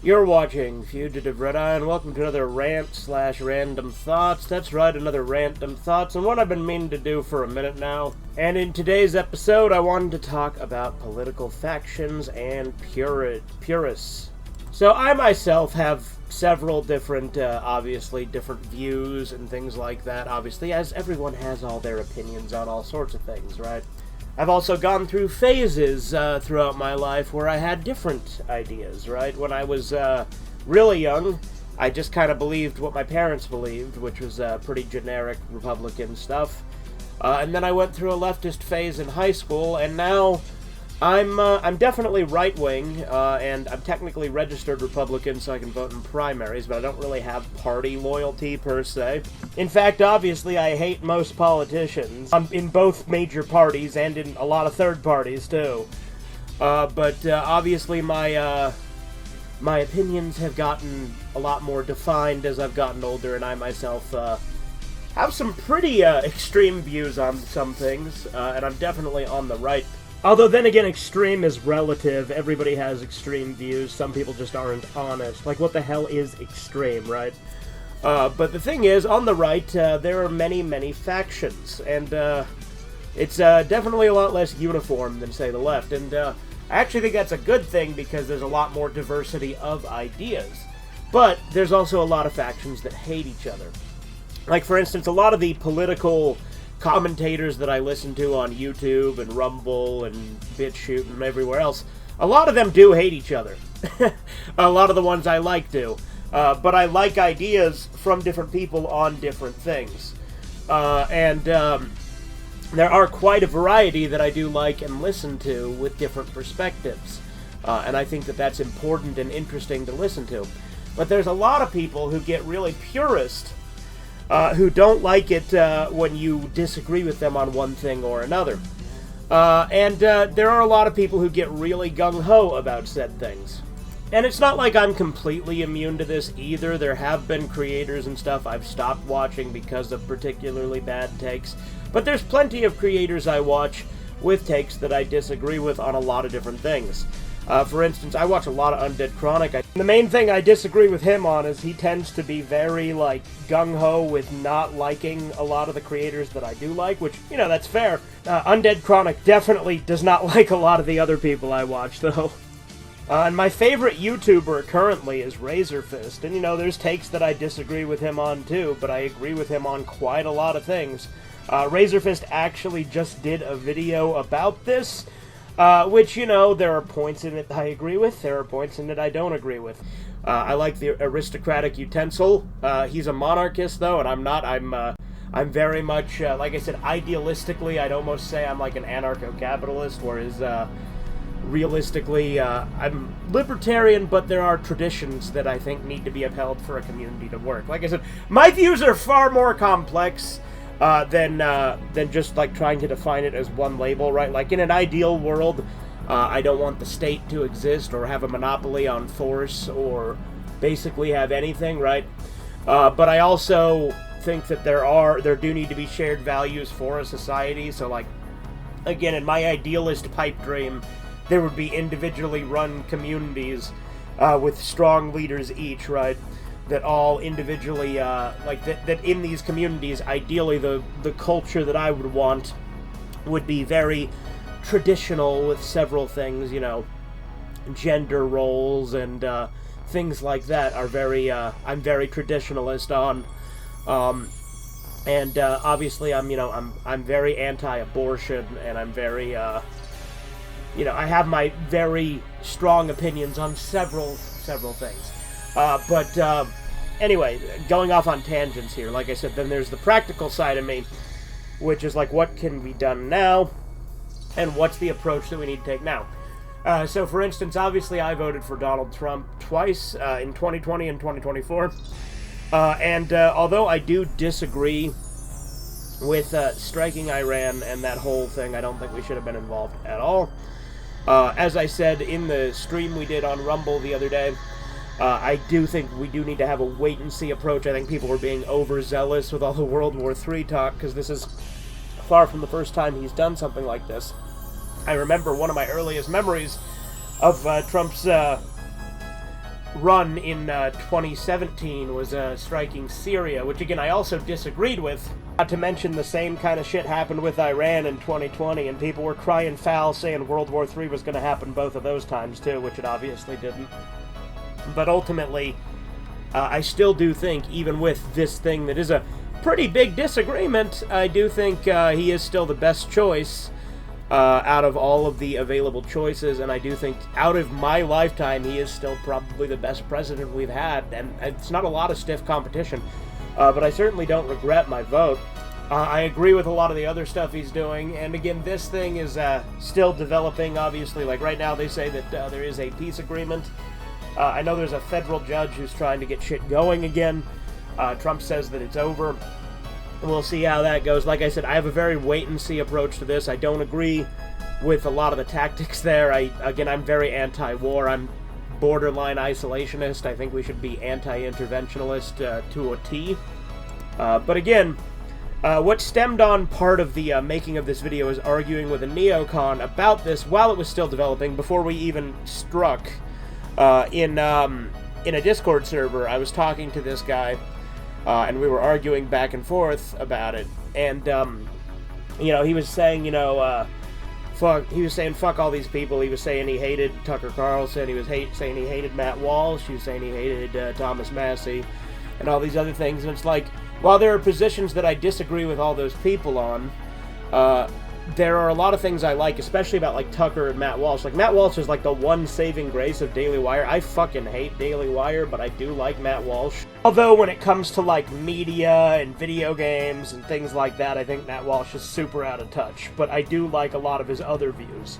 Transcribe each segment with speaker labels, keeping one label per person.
Speaker 1: You're watching Fugitive Red-Eye, and welcome to another rant/random thoughts. That's right, another random thoughts, and what I've been meaning to do for a minute now. And in today's episode, I wanted to talk about political factions and purists. So I myself have several different, obviously, different views and things like that, obviously, as everyone has all their opinions on all sorts of things, right? I've also gone through phases throughout my life where I had different ideas, right? When I was really young, I just kind of believed what my parents believed, which was pretty generic Republican stuff. And then I went through a leftist phase in high school, and now I'm definitely right-wing, and I'm technically registered Republican, so I can vote in primaries, but I don't really have party loyalty, per se. In fact, obviously, I hate most politicians, in both major parties, and in a lot of third parties, too. But obviously, my opinions have gotten a lot more defined as I've gotten older, and I myself have some pretty extreme views on some things, and I'm definitely on the right. Although, then again, extreme is relative. Everybody has extreme views. Some people just aren't honest. Like, what the hell is extreme, right? But the thing is, on the right, there are many, many factions. And it's definitely a lot less uniform than, say, the left. And I actually think that's a good thing because there's a lot more diversity of ideas. But there's also a lot of factions that hate each other. Like, for instance, a lot of the political commentators that I listen to on YouTube and Rumble and BitChute and everywhere else, a lot of them do hate each other. A lot of the ones I like do. But I like ideas from different people on different things. And there are quite a variety that I do like and listen to with different perspectives. And I think that that's important and interesting to listen to. But there's a lot of people who get really purist, who don't like it when you disagree with them on one thing or another. And there are a lot of people who get really gung-ho about said things. And it's not like I'm completely immune to this either. There have been creators and stuff I've stopped watching because of particularly bad takes. But there's plenty of creators I watch with takes that I disagree with on a lot of different things. For instance, I watch a lot of Undead Chronic. The main thing I disagree with him on is he tends to be very, gung-ho with not liking a lot of the creators that I do like, which, that's fair. Undead Chronic definitely does not like a lot of the other people I watch, though. And my favorite YouTuber currently is Razorfist, and, there's takes that I disagree with him on, too, but I agree with him on quite a lot of things. Razorfist actually just did a video about this, which, there are points in it I agree with, there are points in it I don't agree with. I like the aristocratic utensil. He's a monarchist, though, and I'm not. I'm very much, like I said, idealistically, I'd almost say I'm like an anarcho-capitalist, whereas, realistically, I'm libertarian, but there are traditions that I think need to be upheld for a community to work. Like I said, my views are far more complex than just trying to define it as one label, right? Like in an ideal world, I don't want the state to exist or have a monopoly on force or basically have anything, right? But I also think that there do need to be shared values for a society. So again, in my idealist pipe dream, there would be individually run communities with strong leaders each, right? That all individually, that in these communities, ideally the culture that I would want would be very traditional with several things, gender roles and things like that are very, I'm very traditionalist on. And obviously I'm very anti-abortion, and I'm very, I have my very strong opinions on several things. But anyway, going off on tangents here, like I said, then there's the practical side of me, which is what can be done now, and what's the approach that we need to take now. So, for instance, obviously I voted for Donald Trump twice, in 2020 and 2024, and although I do disagree with striking Iran and that whole thing, I don't think we should have been involved at all. As I said in the stream we did on Rumble the other day, I do think we do need to have a wait-and-see approach. I think people are being overzealous with all the World War III talk, because this is far from the first time he's done something like this. I remember one of my earliest memories of Trump's run in 2017 was striking Syria, which again I also disagreed with. Not to mention the same kind of shit happened with Iran in 2020, and people were crying foul saying World War III was going to happen both of those times too, which it obviously didn't. But ultimately, I still do think, even with this thing that is a pretty big disagreement, I do think he is still the best choice out of all of the available choices, and I do think out of my lifetime he is still probably the best president we've had, and it's not a lot of stiff competition, but I certainly don't regret my vote. I agree with a lot of the other stuff he's doing, and again, this thing is still developing, obviously. Like right now they say that there is a peace agreement. I know there's a federal judge who's trying to get shit going again. Trump says that it's over. We'll see how that goes. Like I said, I have a very wait-and-see approach to this. I don't agree with a lot of the tactics there. I'm very anti-war. I'm borderline isolationist. I think we should be anti-interventionalist to a T. But again, what stemmed on part of the making of this video is arguing with a neocon about this while it was still developing, before we even struck. In a Discord server, I was talking to this guy, and we were arguing back and forth about it, and, he was saying, he was saying fuck all these people. He was saying he hated Tucker Carlson, he was saying he hated Matt Walsh, he was saying he hated Thomas Massie, and all these other things, and it's like, while there are positions that I disagree with all those people on, there are a lot of things I like, especially about, like, Tucker and Matt Walsh. Like, Matt Walsh is, like, the one saving grace of Daily Wire. I fucking hate Daily Wire, but I do like Matt Walsh. Although, when it comes to, like, media and video games and things like that, I think Matt Walsh is super out of touch. But I do like a lot of his other views.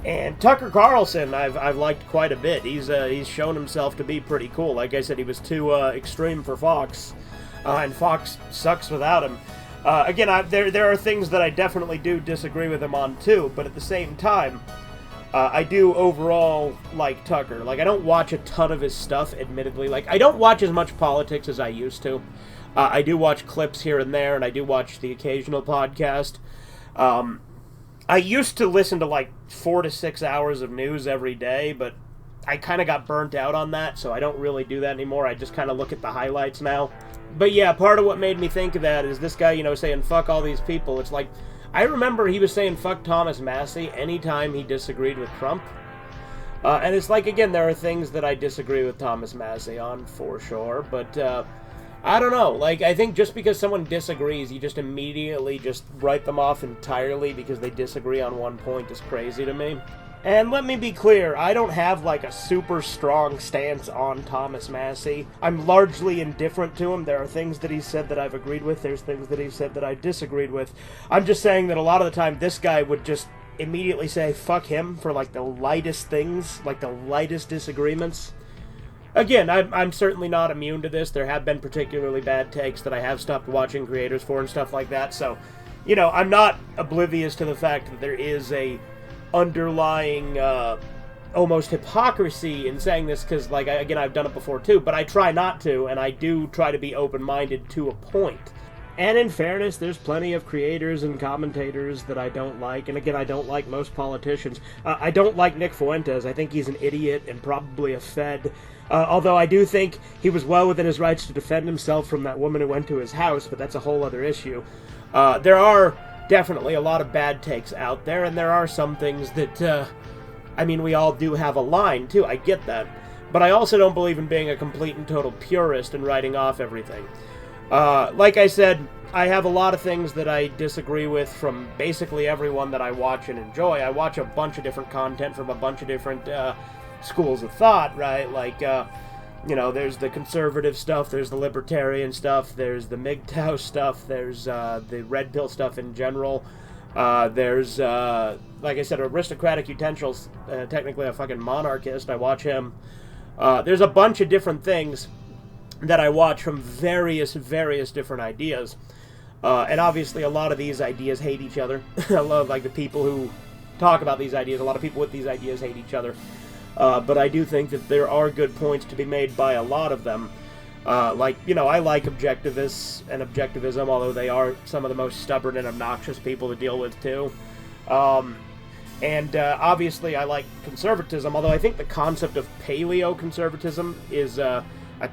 Speaker 1: And Tucker Carlson, I've liked quite a bit. He's shown himself to be pretty cool. Like I said, he was too extreme for Fox, and Fox sucks without him. There are things that I definitely do disagree with him on too, but at the same time, I do overall like Tucker. Like, I don't watch a ton of his stuff, admittedly. Like, I don't watch as much politics as I used to. I do watch clips here and there, and I do watch the occasional podcast. I used to listen to, like, 4 to 6 hours of news every day, but I kind of got burnt out on that, so I don't really do that anymore. I just kind of look at the highlights now. But yeah, part of what made me think of that is this guy, saying fuck all these people. It's like, I remember he was saying fuck Thomas Massie anytime he disagreed with Trump. And it's like, again, there are things that I disagree with Thomas Massie on, for sure. But, I don't know. Like, I think just because someone disagrees, you just immediately just write them off entirely because they disagree on one point is crazy to me. And let me be clear, I don't have, like, a super strong stance on Thomas Massie. I'm largely indifferent to him. There are things that he said that I've agreed with. There's things that he said that I disagreed with. I'm just saying that a lot of the time this guy would just immediately say fuck him for, like, the lightest things, like the lightest disagreements. Again, I'm certainly not immune to this. There have been particularly bad takes that I have stopped watching creators for and stuff like that. So, I'm not oblivious to the fact that there is a underlying almost hypocrisy in saying this, because, like, I've done it before too, but I try not to, and I do try to be open-minded to a point. And in fairness, there's plenty of creators and commentators that I don't like, and again, I don't like most politicians. I don't like Nick Fuentes. I think he's an idiot and probably a Fed, although I do think he was well within his rights to defend himself from that woman who went to his house, but that's a whole other issue. There are definitely a lot of bad takes out there, and there are some things that, we all do have a line, too, I get that. But I also don't believe in being a complete and total purist and writing off everything. Like I said, I have a lot of things that I disagree with from basically everyone that I watch and enjoy. I watch a bunch of different content from a bunch of different, schools of thought, right? Like, there's the conservative stuff, there's the libertarian stuff, there's the MGTOW stuff, there's the red pill stuff in general, there's, like I said, aristocratic utensils, technically a fucking monarchist, I watch him. There's a bunch of different things that I watch from various different ideas, and obviously a lot of these ideas hate each other. I love, like, the people who talk about these ideas, a lot of people with these ideas hate each other. But I do think that there are good points to be made by a lot of them. I like objectivists and objectivism, although they are some of the most stubborn and obnoxious people to deal with, too. And obviously I like conservatism, although I think the concept of paleo-conservatism is a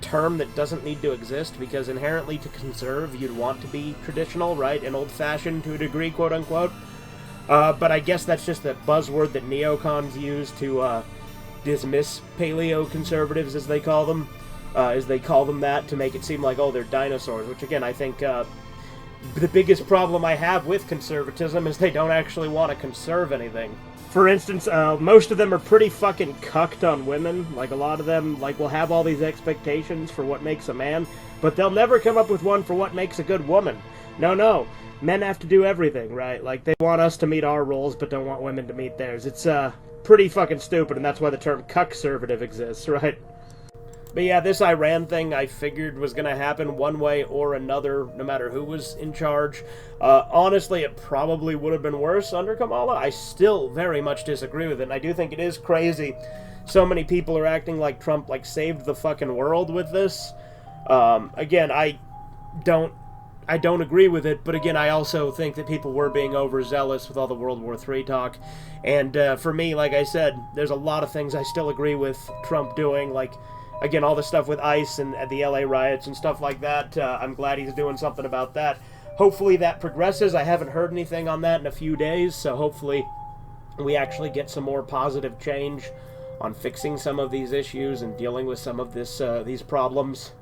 Speaker 1: term that doesn't need to exist, because inherently to conserve, you'd want to be traditional, right? And old-fashioned to a degree, quote-unquote. But I guess that's just the buzzword that neocons use to dismiss paleo-conservatives, as they call them. That to make it seem like, oh, they're dinosaurs, which, again, I think the biggest problem I have with conservatism is they don't actually want to conserve anything. For instance, most of them are pretty fucking cucked on women. Like, a lot of them, like, will have all these expectations for what makes a man, but they'll never come up with one for what makes a good woman. No. Men have to do everything, right? Like, they want us to meet our roles, but don't want women to meet theirs. It's, pretty fucking stupid, and that's why the term cuck-servative exists, right? But yeah, this Iran thing I figured was gonna happen one way or another, no matter who was in charge. Honestly, it probably would have been worse under Kamala. I still very much disagree with it, and I do think it is crazy so many people are acting like Trump, like, saved the fucking world with this. Again, I don't agree with it, but again, I also think that people were being overzealous with all the World War III talk. And for me, like I said, there's a lot of things I still agree with Trump doing, like, again, all the stuff with ICE and the LA riots and stuff like that. I'm glad he's doing something about that. Hopefully that progresses. I haven't heard anything on that in a few days, so hopefully we actually get some more positive change on fixing some of these issues and dealing with some of these problems.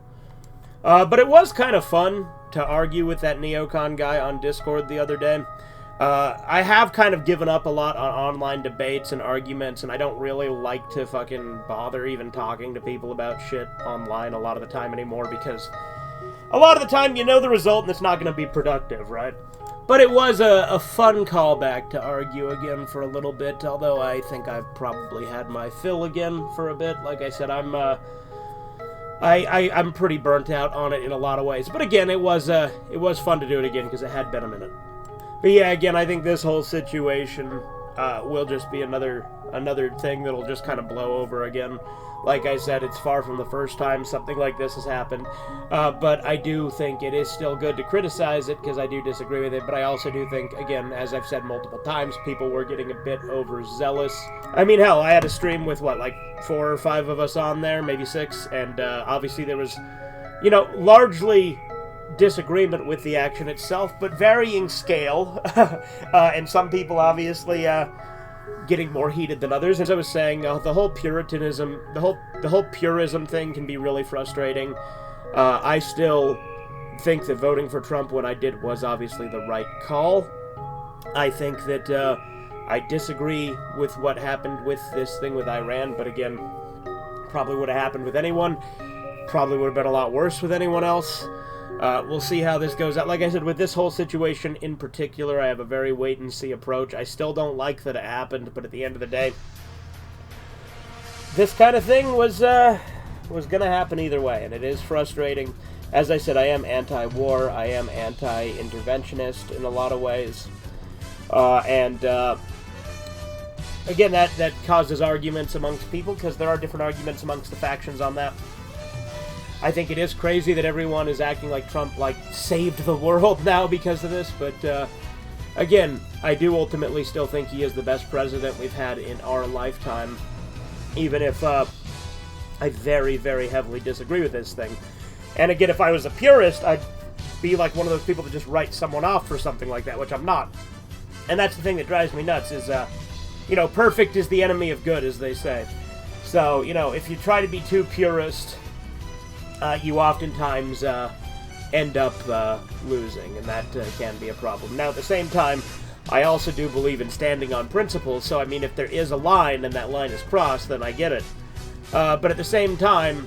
Speaker 1: But it was kind of fun to argue with that neocon guy on Discord the other day. I have kind of given up a lot on online debates and arguments, and I don't really like to fucking bother even talking to people about shit online a lot of the time anymore, because a lot of the time you know the result and it's not going to be productive, right? But it was a fun callback to argue again for a little bit, although I think I've probably had my fill again for a bit. Like I said, I'm pretty burnt out on it in a lot of ways. But again, it was fun to do it again because it had been a minute. But yeah, again, I think this whole situation will just be another thing that'll just kind of blow over again. Like I said, it's far from the first time something like this has happened. But I do think it is still good to criticize it because I do disagree with it. But I also do think, again, as I've said multiple times, people were getting a bit overzealous. I mean, hell, I had a stream with, what, like 4 or 5 of us on there, maybe 6. And obviously there was, largely disagreement with the action itself, but varying scale. And some people obviously getting more heated than others. As I was saying, the whole puritanism, the whole purism thing can be really frustrating. I still think that voting for Trump when I did was obviously the right call. I think that I disagree with what happened with this thing with Iran, but again, probably would have happened with anyone. Probably would have been a lot worse with anyone else. We'll see how this goes out. Like I said, with this whole situation in particular, I have a very wait-and-see approach. I still don't like that it happened, but at the end of the day, this kind of thing was going to happen either way, and it is frustrating. As I said, I am anti-war. I am anti-interventionist in a lot of ways. Again, that causes arguments amongst people, because there are different arguments amongst the factions on that. I think it is crazy that everyone is acting like Trump, like, saved the world now because of this, but, again, I do ultimately still think he is the best president we've had in our lifetime, even if, I very, very heavily disagree with this thing. And again, if I was a purist, I'd be like one of those people that just write someone off for something like that, which I'm not. And that's the thing that drives me nuts, is, perfect is the enemy of good, as they say. So, if you try to be too purist, you oftentimes end up losing, and that can be a problem. Now, at the same time, I also do believe in standing on principles, so, I mean, if there is a line and that line is crossed, then I get it. But at the same time,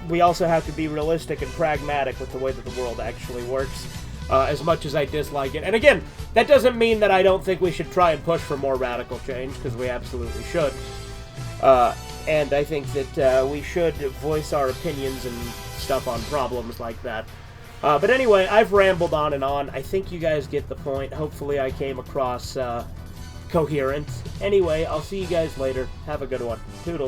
Speaker 1: we also have to be realistic and pragmatic with the way that the world actually works, as much as I dislike it. And again, that doesn't mean that I don't think we should try and push for more radical change, because we absolutely should. And I think that we should voice our opinions and stuff on problems like that. But anyway, I've rambled on and on. I think you guys get the point. Hopefully I came across coherent. Anyway, I'll see you guys later. Have a good one. Toodles.